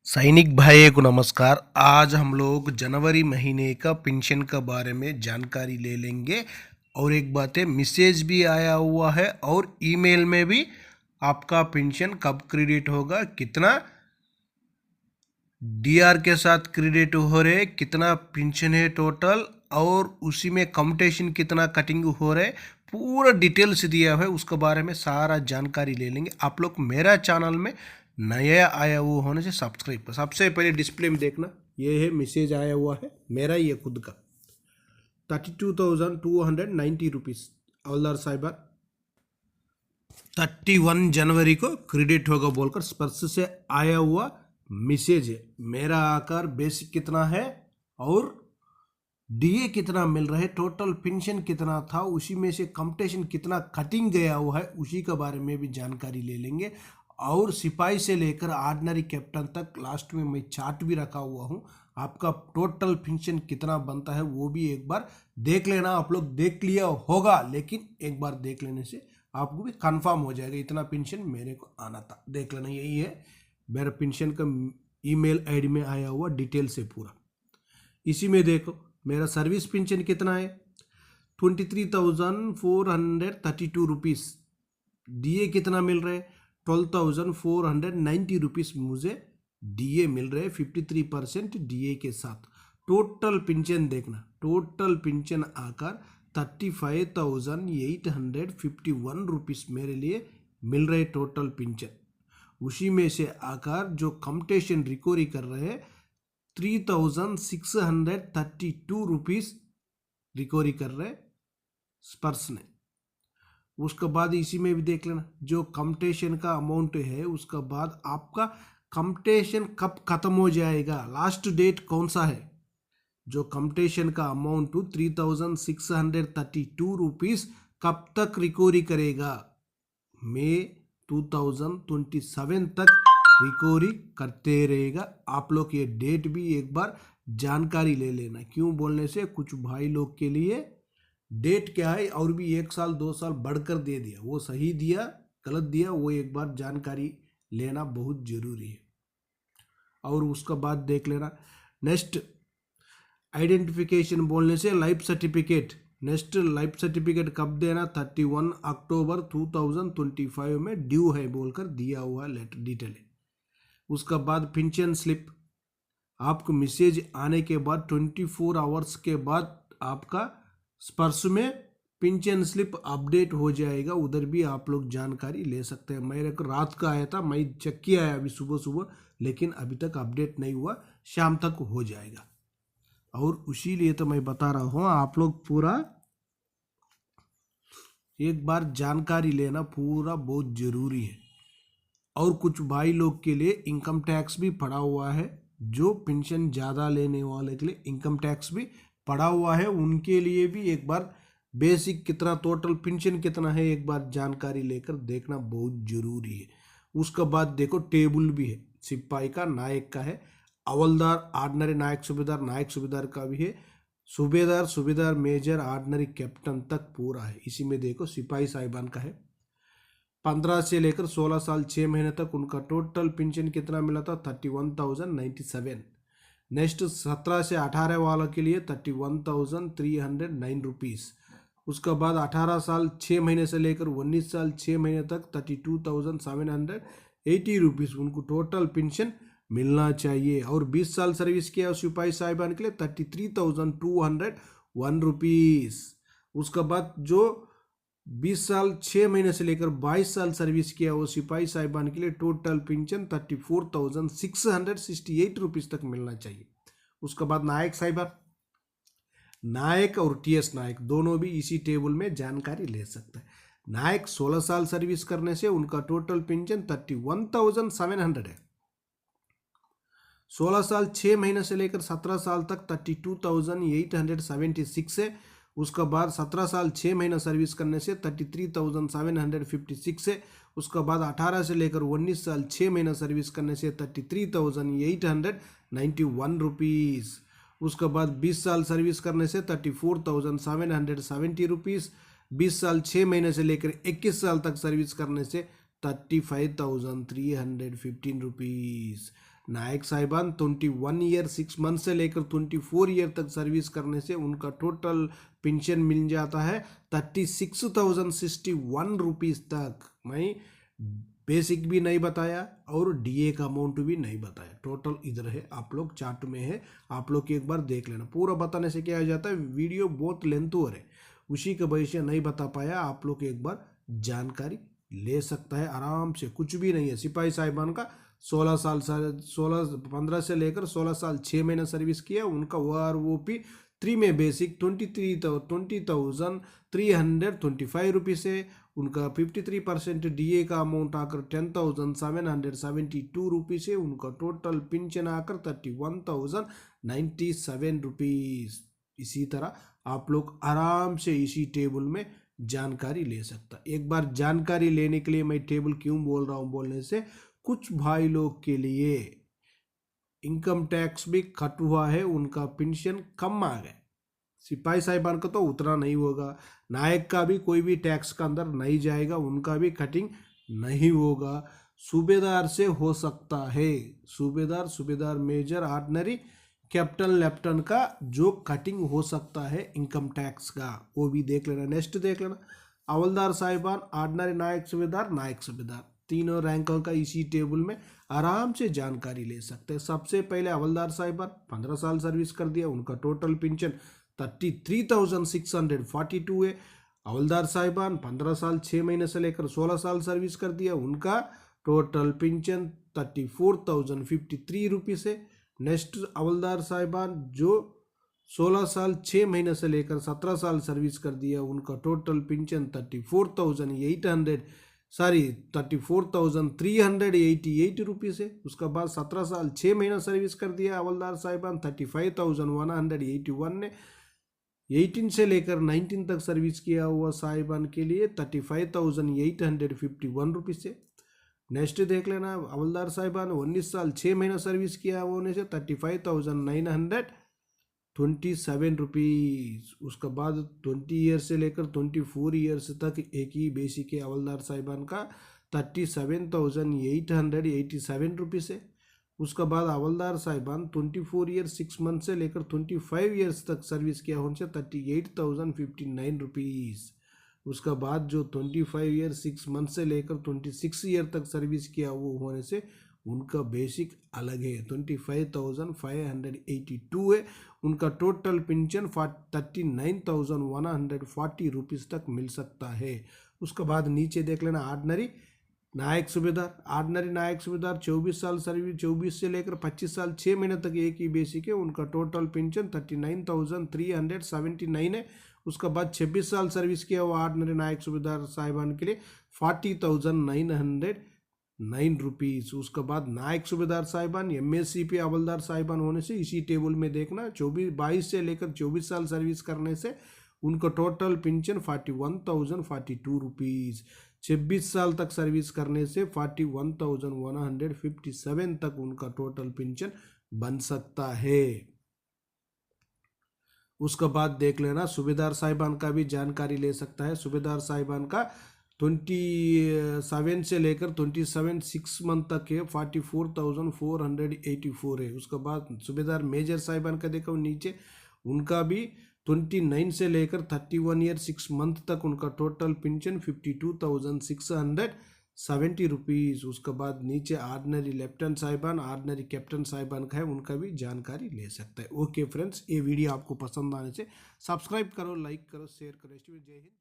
सैनिक भाइयों को नमस्कार। आज हम लोग जनवरी महीने का पेंशन के बारे में जानकारी ले लेंगे। और एक बात है, मैसेज भी आया हुआ है और ईमेल में भी आपका पेंशन कब क्रेडिट होगा, कितना डीआर के साथ क्रेडिट हो रहे, कितना पेंशन है टोटल, और उसी में कम्यूटेशन कितना कटिंग हो रहे, पूरा डिटेल्स दिया है। उसके बारे में सारा जानकारी ले लेंगे। आप लोग मेरा चैनल में नया आया हुआ होने से सब्सक्राइब कर। सबसे पहले डिस्प्ले में देखना, ये है मैसेज आया हुआ है मेरा, ये खुद का 32,290 रुपीज़ हवलदार साहिबा 31 जनवरी को क्रेडिट होगा बोलकर स्पर्श से आया हुआ मैसेज है। मेरा आकार बेसिक कितना है और डीए कितना मिल रहा है, टोटल पेंशन कितना था, उसी में से कंपटीशन कितना कटिंग गया हुआ है, उसी के बारे में भी जानकारी ले लेंगे। और सिपाही से लेकर ऑर्डिनरी कैप्टन तक लास्ट में मैं चार्ट भी रखा हुआ हूँ। आपका टोटल पेंशन कितना बनता है वो भी एक बार देख लेना। आप लोग देख लिया होगा, लेकिन एक बार देख लेने से आपको भी कंफर्म हो जाएगा इतना पेंशन मेरे को आना था। देख लेना, यही है मेरा पेंशन का ईमेल आईडी में आया हुआ डिटेल से पूरा। इसी में देखो मेरा सर्विस पेंशन कितना है, 23,432 रुपीज़। डीए कितना मिल रहा है, 12,490 रुपीज़ मुझे डीए मिल रहे हैं 53% डीए के साथ। टोटल पेंशन देखना, टोटल पेंशन आकर 35,851 रुपीज़ मेरे लिए मिल रहे टोटल पेंशन। उसी में से आकर जो कम्यूटेशन रिकवरी कर रहे हैं 3,632 रुपीज़ रिकवरी कर रहे स्पर्श ने। उसके बाद इसी में भी देख लेना जो कम्यूटेशन का अमाउंट है, उसके बाद आपका कम्यूटेशन कब खत्म हो जाएगा, लास्ट डेट कौन सा है। जो कम्यूटेशन का अमाउंट 3,632 रुपीज़ कब तक रिकवरी करेगा, मई 2027 तक रिकवरी करते रहेगा। आप लोग ये डेट भी एक बार जानकारी ले लेना। क्यों बोलने से कुछ भाई लोग के लिए डेट क्या है और भी 1 साल 2 साल बढ़कर दे दिया, वो सही दिया गलत दिया, वो एक बार जानकारी लेना बहुत जरूरी है। और उसका बाद देख लेना नेक्स्ट आइडेंटिफिकेशन बोलने से life certificate. Next life certificate कब देना, 31 अक्टूबर 2025 में ड्यू है बोलकर दिया हुआ लेटर डिटेल है। उसका बाद पेंशन स्लिप आपको मैसेज आने के बाद 24 आवर्स के बाद आपका स्पर्श में पेंशन स्लिप अपडेट हो जाएगा। उधर भी आप लोग जानकारी ले सकते हैं। मेरे को रात का आया था, मैं चेक किया है अभी सुबह सुबह, लेकिन अभी तक अपडेट नहीं हुआ, शाम तक हो जाएगा। और उसी लिए तो मैं बता रहा हूँ, आप लोग पूरा एक बार जानकारी लेना पूरा बहुत जरूरी है। और कुछ भाई लोग के लिए इनकम टैक्स भी पड़ा हुआ है, जो पेंशन ज़्यादा लेने वाले के लिए इनकम टैक्स भी पड़ा हुआ है, उनके लिए भी एक बार बेसिक कितना टोटल पेंशन कितना है एक बार जानकारी लेकर देखना बहुत जरूरी है। उसके बाद देखो टेबल भी है, सिपाही का, नायक का है, हवलदार, ऑर्डिनरी नायक सूबेदार का भी है, सूबेदार मेजर ऑर्डिनरी कैप्टन तक पूरा है। इसी में देखो सिपाही साहिबान का है, 15 से लेकर 16 साल 6 महीने तक उनका टोटल पेंशन कितना मिला था, 31,097। नेक्स्ट 17 से 18 वालों के लिए 31,309 रुपीज़। उसके बाद 18 साल 6 महीने से लेकर 19 साल 6 महीने तक 32,780 रुपीज़ उनको टोटल पेंशन मिलना चाहिए। और 20 साल सर्विस किया सिपाही साहिबान के लिए 33,201 रुपीज़। उसके बाद जो 20 साल 6 महीने से लेकर 22 साल सर्विस किया वो सिपाही साहिबान के लिए टोटल पेंशन 34,668 रुपीज़ तक मिलना चाहिए। उसके बाद नायक साहिबान, नायक और टीएस नायक दोनों भी इसी टेबल में जानकारी ले सकते हैं। नायक 16 साल सर्विस करने से उनका टोटल पेंशन 31,700 है। 16 साल 6 महीने से लेकर 17 साल तक 32,876 है। उसका बाद 17 साल 6 महीना सर्विस करने से 33,756 है। उसका बाद 18 से लेकर 19 साल 6 महीना सर्विस करने से 33,891 रुपीज़। उसके बाद 20 साल सर्विस करने से 34,770 रुपीज़। 20 साल 6 महीने से लेकर 21 साल तक सर्विस करने से 35,315 रुपीज़। नायक साहिबान 21 ईयर 6 मंथ से लेकर 24 ईयर तक सर्विस करने से उनका टोटल पेंशन मिल जाता है 36,061 रुपीज़ तक। मैं बेसिक भी नहीं बताया और डीए का अमाउंट भी नहीं बताया, टोटल इधर है, आप लोग चार्ट में है, आप लोग एक बार देख लेना। पूरा बताने से क्या हो जाता है, वीडियो बहुत लेंथ हो रहे, उसी के वजह से नहीं बता पाया। आप लोग एक बार जानकारी ले सकता है आराम से, कुछ भी नहीं है। सिपाही साहिबान का 15 से लेकर 16 साल 6 महीने सर्विस किया, उनका OROP 3 में बेसिक 20,325 रुपीज़ है। उनका 53% डीए का अमाउंट आकर 10,772 रुपीज़ है। उनका टोटल पेंशन आकर 31,097 रुपीज़। इसी तरह आप लोग आराम से इसी टेबल में जानकारी ले सकता। एक बार जानकारी लेने के लिए मैं टेबल क्यों बोल रहा हूँ, बोलने से कुछ भाई लोग के लिए इनकम टैक्स भी कट हुआ है, उनका पेंशन कम आ गया। सिपाही साहिबान का तो उतना नहीं होगा, नायक का भी कोई भी टैक्स का अंदर नहीं जाएगा, उनका भी कटिंग नहीं होगा। सूबेदार से हो सकता है, सूबेदार मेजर ऑर्डिनरी कैप्टन लेफ्टिनेंट का जो कटिंग हो सकता है इनकम टैक्स का, वो भी देख लेना। नेक्स्ट देख लेना, हवलदार साहिबान, ऑर्डिनरी नायक सूबेदार तीनों रैंकों का इसी टेबल में आराम से जानकारी ले सकते हैं। सबसे पहले हवलदार साहिबान 15 साल सर्विस कर दिया, उनका टोटल पेंशन 33,642 है। हवलदार साहिबान 15 साल 6 महीने से लेकर 16 साल सर्विस कर दिया, उनका टोटल पेंशन 34,053 रुपीज़ है। नेक्स्ट हवलदार साहिबान जो 16 साल 6 महीने से लेकर 17 साल सर्विस कर दिया, उनका टोटल पेंशन 34,388 रुपीज़ है। उसका बाद 17 साल 6 महीना सर्विस कर दिया हवलदार साहिबान 35,181 ने। 18 से लेकर 19 तक सर्विस किया हुआ साहिबान के लिए 35,851 रुपीज़ है। नेक्स्ट देख लेना, हवलदार साहिबान 19 साल 6 महीना सर्विस किया होने से 35,927 रुपीज़। उसका बाद 20 ईयर से लेकर 24 ईयर्स तक एक ही बेसिक है हवलदार साहिबान का 37,887 रुपीज़ है। उसका बाद हवलदार साहिबान 24 ईयर 6 मंथ से लेकर 25 ईयर्स तक सर्विस किया होने से 38,059 रुपीज़। उसका बाद जो 25 ईयर 6 मंथ से लेकर 26 ईयर तक सर्विस किया वो होने से उनका बेसिक अलग है 25,582 है। उनका टोटल पेंशन 39,140 रुपीज़ तक मिल सकता है। उसके बाद नीचे देख लेना, ऑर्डिनरी नायक सूबेदार 24 साल सर्विस, 24 से लेकर 25 साल 6 महीने तक एक ही बेसिक है, उनका टोटल पेंशन 39,379 है। उसका बाद 26 साल सर्विस किया हुआ ऑर्डिनरी नायक सूबेदार साहिबान के लिए 40,909 रुपीज़। उसके बाद नायक सूबेदार साहिबान MSCP हवलदार साहिबान होने से इसी टेबल में देखना 22 से लेकर 24 साल सर्विस करने से उनका टोटल पेंशन 41,042 रुपीज़। 26 साल तक सर्विस करने से 41,157 तक उनका टोटल पेंशन बन सकता है। उसके बाद देख लेना, सूबेदार साहिबान का भी जानकारी ले सकता है। सूबेदार साहिबान का 27 से लेकर 27 6 मंथ तक है 44,484 है। उसके बाद सूबेदार मेजर साहिबान का देखो नीचे, उनका भी 29 से लेकर 31 ईयर 6 मंथ तक उनका टोटल पेंशन 52,670 रुपीज़। उसके बाद नीचे ऑर्डिनरी लेफ्टिनेंट साहिबान, ऑर्डिनरी कैप्टन साहिबान का है, उनका भी जानकारी ले सकता है। ओके फ्रेंड्स, ये वीडियो आपको पसंद आने से सब्सक्राइब करो, लाइक करो, शेयर करो। जय हिंद।